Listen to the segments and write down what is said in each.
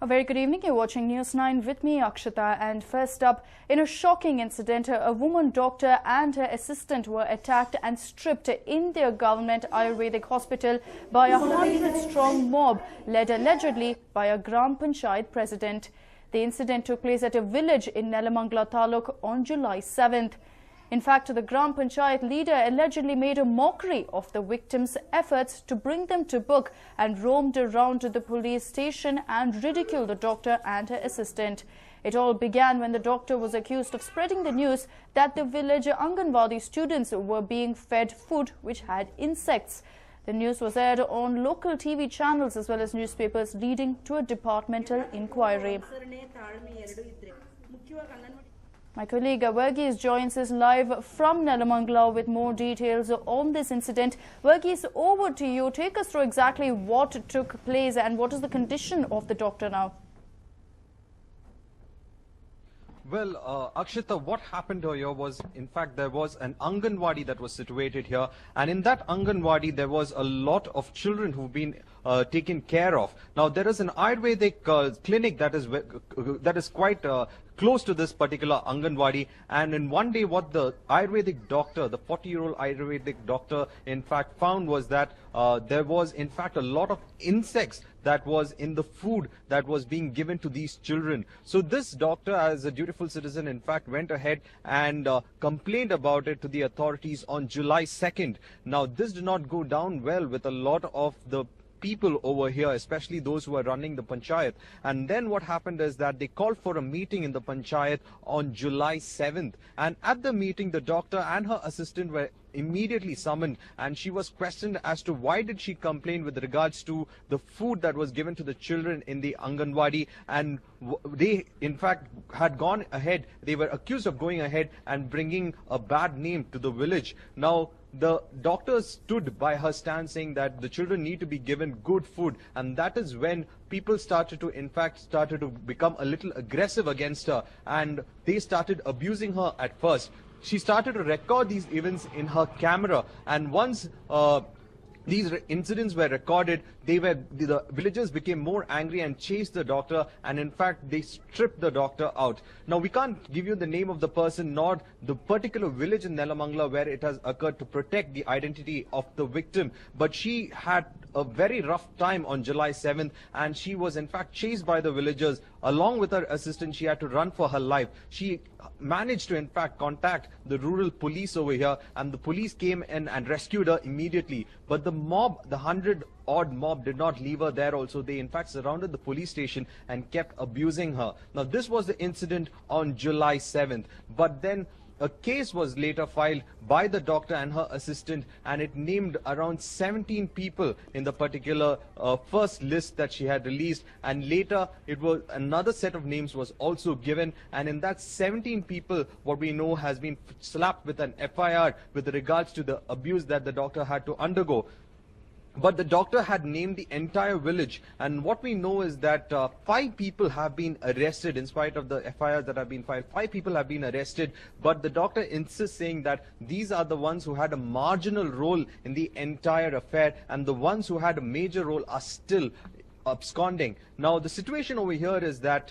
A very good evening. You're watching News9 with me, Akshita. And first up, in a shocking incident, a woman doctor and her assistant were attacked and stripped in their government Ayurvedic hospital by a 100-strong mob led allegedly by a Gram Panchayat president. The incident took place at a village in Nelamangala Taluk on July 7th. In fact, the Gram Panchayat leader allegedly made a mockery of the victims' efforts to bring them to book and roamed around the police station and ridiculed the doctor and her assistant. It all began when the doctor was accused of spreading the news that the village Anganwadi students were being fed food which had insects. The news was aired on local TV channels as well as newspapers, leading to a departmental inquiry. My colleague Verghese joins us live from Nelamangala with more details on this incident. Verghese, over to you. Take us through exactly what took place and what is the condition of the doctor now. Well, Akshita, what happened here was, in fact, there was an Anganwadi that was situated here, and in that Anganwadi, there was a lot of children who've been taken care of. Now, there is an Ayurvedic clinic that is quite close to this particular Anganwadi, and in one day what the Ayurvedic doctor, the 40-year-old Ayurvedic doctor, in fact found was that there was in fact a lot of insects that was in the food that was being given to these children. So this doctor, as a dutiful citizen, in fact went ahead and complained about it to the authorities on July 2nd. Now, this did not go down well with a lot of the people over here, especially those who are running the panchayat. And then what happened is that they called for a meeting in the panchayat on July 7th. And at the meeting, the doctor and her assistant were immediately summoned, and she was questioned as to why did she complain with regards to the food that was given to the children in the Anganwadi. And they in fact had gone ahead, they were accused of going ahead and bringing a bad name to the village. Now, the doctor stood by her stand saying that the children need to be given good food, and that is when people started to become a little aggressive against her, and they started abusing her at first. She started to record these events in her camera, and once these incidents were recorded, the villagers became more angry and chased the doctor, and in fact they stripped the doctor out. Now, we can't give you the name of the person nor the particular village in Nelamangala where it has occurred to protect the identity of the victim, but she had a very rough time on July 7th, and she was in fact chased by the villagers. Along with her assistant, she had to run for her life. She managed to in fact contact the rural police over here, and the police came in and rescued her immediately. But the mob, the 100-odd mob, did not leave her there also. They in fact surrounded the police station and kept abusing her. Now, this was the incident on July 7th. But then a case was later filed by the doctor and her assistant, and it named around 17 people in the particular first list that she had released, and later it was another set of names was also given, and in that 17 people, what we know has been slapped with an FIR with regards to the abuse that the doctor had to undergo. But the doctor had named the entire village, and what we know is that 5 people have been arrested in spite of the FIRs that have been filed. 5 people have been arrested, but the doctor insists saying that these are the ones who had a marginal role in the entire affair, and the ones who had a major role are still absconding. Now, the situation over here is that,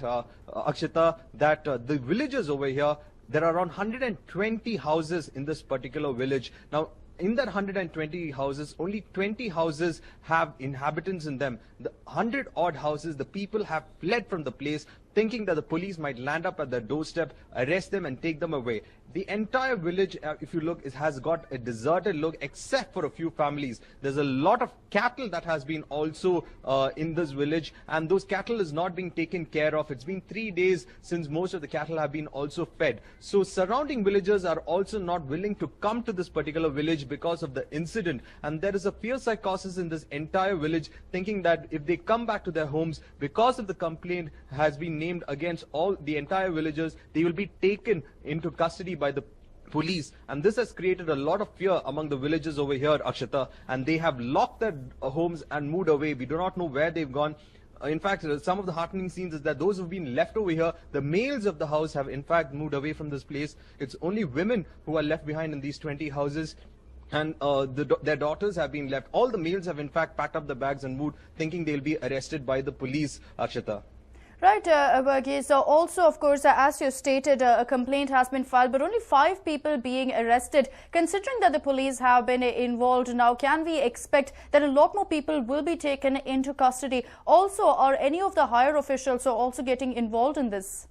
Akshita, that the villagers over here, there are around 120 houses in this particular village. Now, in that 120 houses, only 20 houses have inhabitants in them. The 100-odd houses, the people have fled from the place, thinking that the police might land up at their doorstep, arrest them and take them away. The entire village, if you look, it has got a deserted look except for a few families. There's a lot of cattle that has been also in this village, and those cattle is not being taken care of. It's been 3 days since most of the cattle have been also fed. So surrounding villagers are also not willing to come to this particular village because of the incident, and there is a fear psychosis in this entire village, thinking that if they come back to their homes because of the complaint has been named against all the entire villagers, they will be taken into custody by the police, and this has created a lot of fear among the villagers over here, Akshita, and they have locked their homes and moved away. We do not know where they've gone. In fact, some of the heartening scenes is that those who've been left over here, the males of the house have in fact moved away from this place. It's only women who are left behind in these 20 houses. And their daughters have been left. All the males have in fact packed up the bags and moved, thinking they'll be arrested by the police, Akshita. Right, Varghese. So also, of course, as you stated, a complaint has been filed, but only 5 people being arrested. Considering that the police have been involved now, can we expect that a lot more people will be taken into custody? Also, are any of the higher officials also getting involved in this?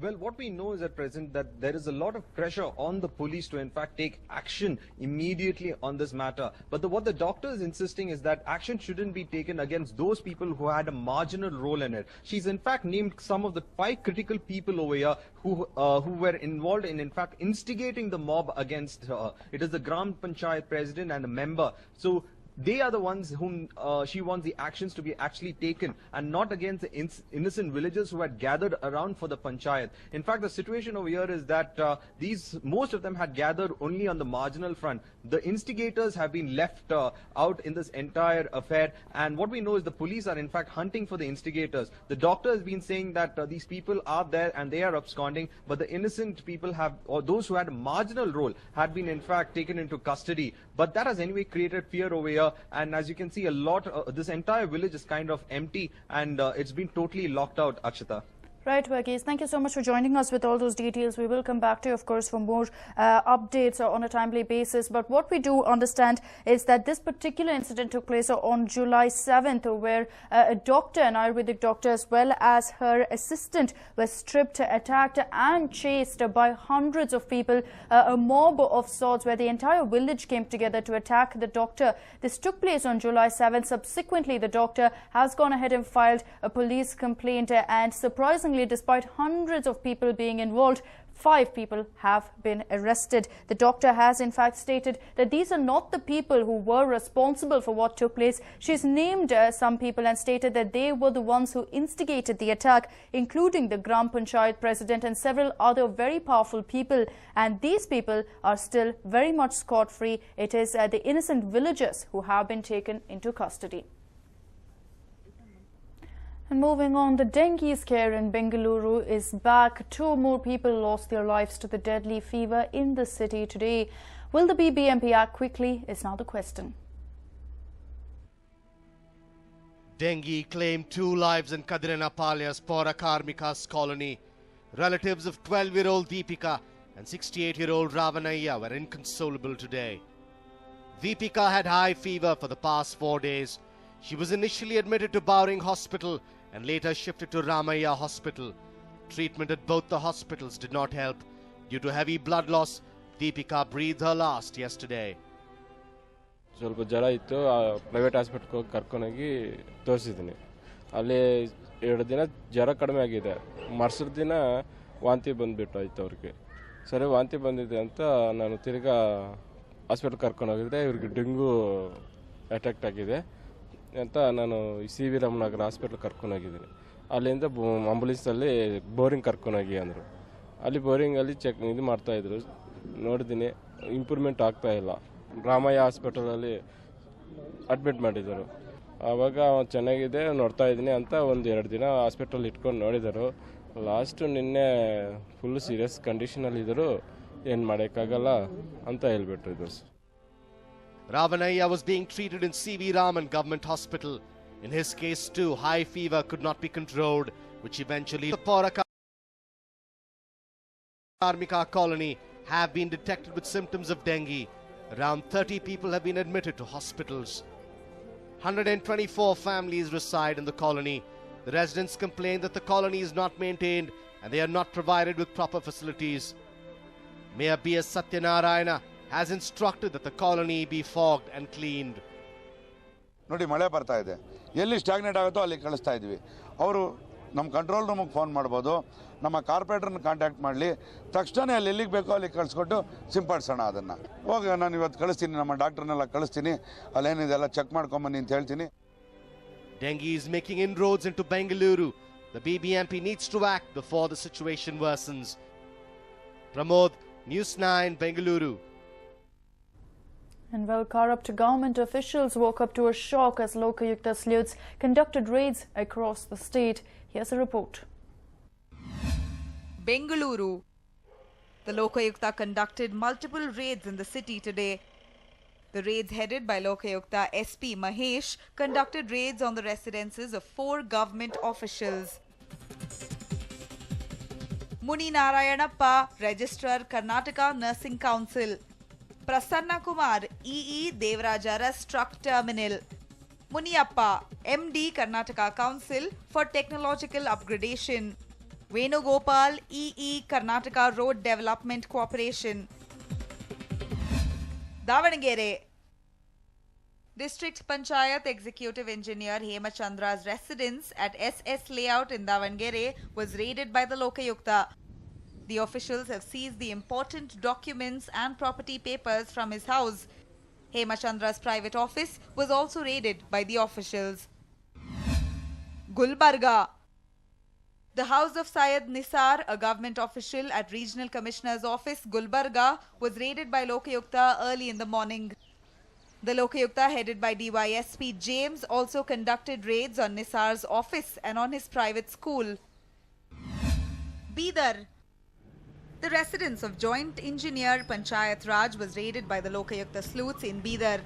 Well, what we know is at present that there is a lot of pressure on the police to in fact take action immediately on this matter. But what the doctor is insisting is that action shouldn't be taken against those people who had a marginal role in it. She's in fact named some of the 5 critical people over here who were involved in fact instigating the mob against her. It is the Gram Panchayat president and a member. So they are the ones whom she wants the actions to be actually taken, and not against the innocent villagers who had gathered around for the panchayat. In fact, the situation over here is that most of them had gathered only on the marginal front. The instigators have been left out in this entire affair, and what we know is the police are in fact hunting for the instigators. The doctor has been saying that these people are there and they are absconding, but the innocent people have, or those who had a marginal role, had been in fact taken into custody. But that has anyway created fear over here. And as you can see, this entire village is kind of empty, and it's been totally locked out, Akshita. Right, Varghese. Thank you so much for joining us with all those details. We will come back to you, of course, for more updates on a timely basis. But what we do understand is that this particular incident took place on July 7th, where a doctor, an Ayurvedic doctor, as well as her assistant, were stripped, attacked and chased by hundreds of people, a mob of sorts, where the entire village came together to attack the doctor. This took place on July 7th. Subsequently, the doctor has gone ahead and filed a police complaint, and surprisingly, despite hundreds of people being involved, 5 people have been arrested. The doctor has in fact stated that these are not the people who were responsible for what took place. She's named some people and stated that they were the ones who instigated the attack, including the Gram Panchayat president and several other very powerful people. And these people are still very much scot-free. It is the innocent villagers who have been taken into custody. And moving on, the dengue scare in Bengaluru is back. 2 more people lost their lives to the deadly fever in the city today. Will the BBMP act quickly is now the question. Dengue claimed 2 lives in Kadirenapalya's Pora Karmikas colony. Relatives of 12-year-old Deepika and 68-year-old Ravanaya were inconsolable today. Deepika had high fever for the past 4 days. She was initially admitted to Bowring Hospital and later shifted to Ramaiah Hospital. Treatment at both the hospitals did not help. Due to heavy blood loss, Deepika breathed her last yesterday. ಸ್ವಲ್ಪ ಜ್ವರ ಇತ್ತು private ಹಾಸ್ಪಿಟಲ್ಗೆ ಹೋಗಿ ಕರ್ಕೊಂಡೋಗಿ ತೋರಿಸಿದ್ದೀನಿ. ಅಲ್ಲಿ 2 ದಿನ ಜ್ವರ ಕಡಿಮೆ ಆಗಿದೆ. ಮರುಸದ ದಿನ ವಾಂತಿ ಬಂದುಬಿಟ್ಟು ಆಯ್ತು ಅವ್ರಿಗೆ. ಸರಿ ವಾಂತಿ ಬಂದಿದೆ ಅಂತ ನಾನು ತಿರ್ಗಾ ಹಾಸ್ಪಿಟಲ್ ಕರ್ಕೊಂಡೋಗಿದ್ರೆ ಇವ್ರಿಗೆ ಡೆಂಗು ಅಟ್ಯಾಕ್ ಆಗಿದೆ ಅಂತ ನಾನು ಸಿ ವಿ ರಾಮನಗರ ಹಾಸ್ಪಿಟ್ಲ್ ಕರ್ಕೊಂಡೋಗಿದ್ದೀನಿ. ಅಲ್ಲಿಂದ ಆಂಬುಲೆನ್ಸಲ್ಲಿ ಬೋರಿಂಗ್ ಕರ್ಕೊಂಡೋಗಿ ಅಂದರು. ಅಲ್ಲಿ ಬೋರಿಂಗಲ್ಲಿ ಇದು ಮಾಡ್ತಾಯಿದ್ರು. ನೋಡಿದ್ದೀನಿ ಇಂಪ್ರೂವ್ಮೆಂಟ್ ಆಗ್ತಾಯಿಲ್ಲ. ರಾಮಯ್ಯ ಹಾಸ್ಪಿಟಲಲ್ಲಿ ಅಡ್ಮಿಟ್ ಮಾಡಿದರು. ಆವಾಗ ಚೆನ್ನಾಗಿದೆ ನೋಡ್ತಾ ಇದ್ದೀನಿ ಅಂತ 1-2 ದಿನ ಹಾಸ್ಪಿಟಲ್ ಇಟ್ಕೊಂಡು ನೋಡಿದರು. ಲಾಸ್ಟು ನಿನ್ನೆ ಫುಲ್ ಸೀರಿಯಸ್ ಕಂಡೀಷನಲ್ಲಿದ್ದರು. ಏನು ಮಾಡೋಕ್ಕಾಗಲ್ಲ ಅಂತ ಹೇಳ್ಬಿಟ್ರು ಇದ್ರು. Ravanaya was being treated in C.V. Raman Government Hospital. In his case too, high fever could not be controlled, which eventually the Pora Karmika colony have been detected with symptoms of dengue. Around 30 people have been admitted to hospitals. 124 families reside in the colony. The residents complain that the colony is not maintained and they are not provided with proper facilities. Mayor B.S. Satyanarayana has instructed that the colony be fogged and cleaned. ನೋಡಿ ಮಳೆ ಬರ್ತಾ ಇದೆ, ಎಲ್ಲಿ ಸ್ಟಾಗ್ನೇಟ್ ಆಗುತ್ತೋ ಅಲ್ಲಿ ಕಳಿಸ್ತಾ ಇದ್ವಿ. ಅವರು ನಮ್ಮ ಕಂಟ್ರೋಲ್ ರೂಮಿಗೆ ಫೋನ್ ಮಾಡ್ಬೋದು, ನಮ್ಮ ಕಾರ್ಪೊರೇಟರ್ನ ಕಾಂಟ್ಯಾಕ್ಟ್ ಮಾಡಲಿ, ತಕ್ಷಣ ಅಲ್ಲಿ ಎಲ್ಲಿಗೆ ಬೇಕೋ ಅಲ್ಲಿ ಕಳಿಸ್ಕೊಟ್ಟು ಸಿಂಪಡಿಸೋಣ. ಅದನ್ನು ಹೋಗಿ ನಾನು ಇವತ್ತು ಕಳಿಸ್ತೀನಿ, ನಮ್ಮ ಡಾಕ್ಟರ್ನೆಲ್ಲ ಕಳಿಸ್ತೀನಿ, ಅಲ್ಲೇನಿದೆ ಎಲ್ಲ ಚೆಕ್ ಮಾಡ್ಕೊಂಬನ್ನಿ ಅಂತ ಹೇಳ್ತೀನಿ. Dengue is making inroads into Bengaluru. The BBMP needs to act before the situation worsens. Pramod, News9, Bengaluru. And well, corrupt government officials woke up to a shock as Lokayukta sleuths conducted raids across the state. Here's a report. Bengaluru. The Lokayukta conducted multiple raids in the city today. The raids headed by Lokayukta SP Mahesh conducted raids on the residences of 4 government officials. Muni Narayanappa, Registrar Karnataka Nursing Council. Prasanna Kumar, EE Devrajara Struck Terminal. Muniappa, MD Karnataka Council for Technological Upgradation. Venugopal, EE Karnataka Road Development Corporation. Davanagere. District Panchayat Executive Engineer Hemachandra's residence at SS Layout in Davangere was raided by the Lokayukta. The officials have seized the important documents and property papers from his house. Hemachandra's private office was also raided by the officials. Gulbarga. The house of Syed Nisar, a government official at Regional Commissioner's Office, Gulbarga, was raided by Lokayukta early in the morning. The Lokayukta, headed by DYSP James, also conducted raids on Nisar's office and on his private school. Bidar. The residence of Joint Engineer Panchayat Raj was raided by the Lokayukta sleuths in Bidar.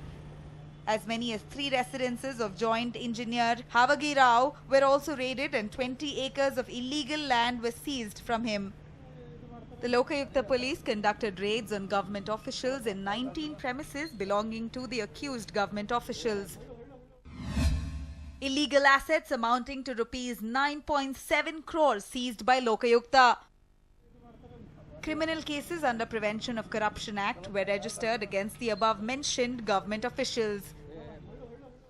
As many as 3 residences of Joint Engineer Havagi Rao were also raided and 20 acres of illegal land was seized from him. The Lokayukta police conducted raids on government officials in 19 premises belonging to the accused government officials. Illegal assets amounting to rupees 9.7 crores seized by Lokayukta. Criminal cases under Prevention of Corruption Act were registered against the above-mentioned government officials.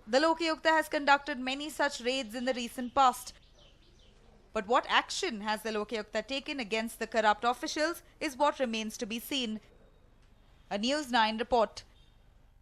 The Lokayukta has conducted many such raids in the recent past. But what action has the Lokayukta taken against the corrupt officials is what remains to be seen. A News 9 report.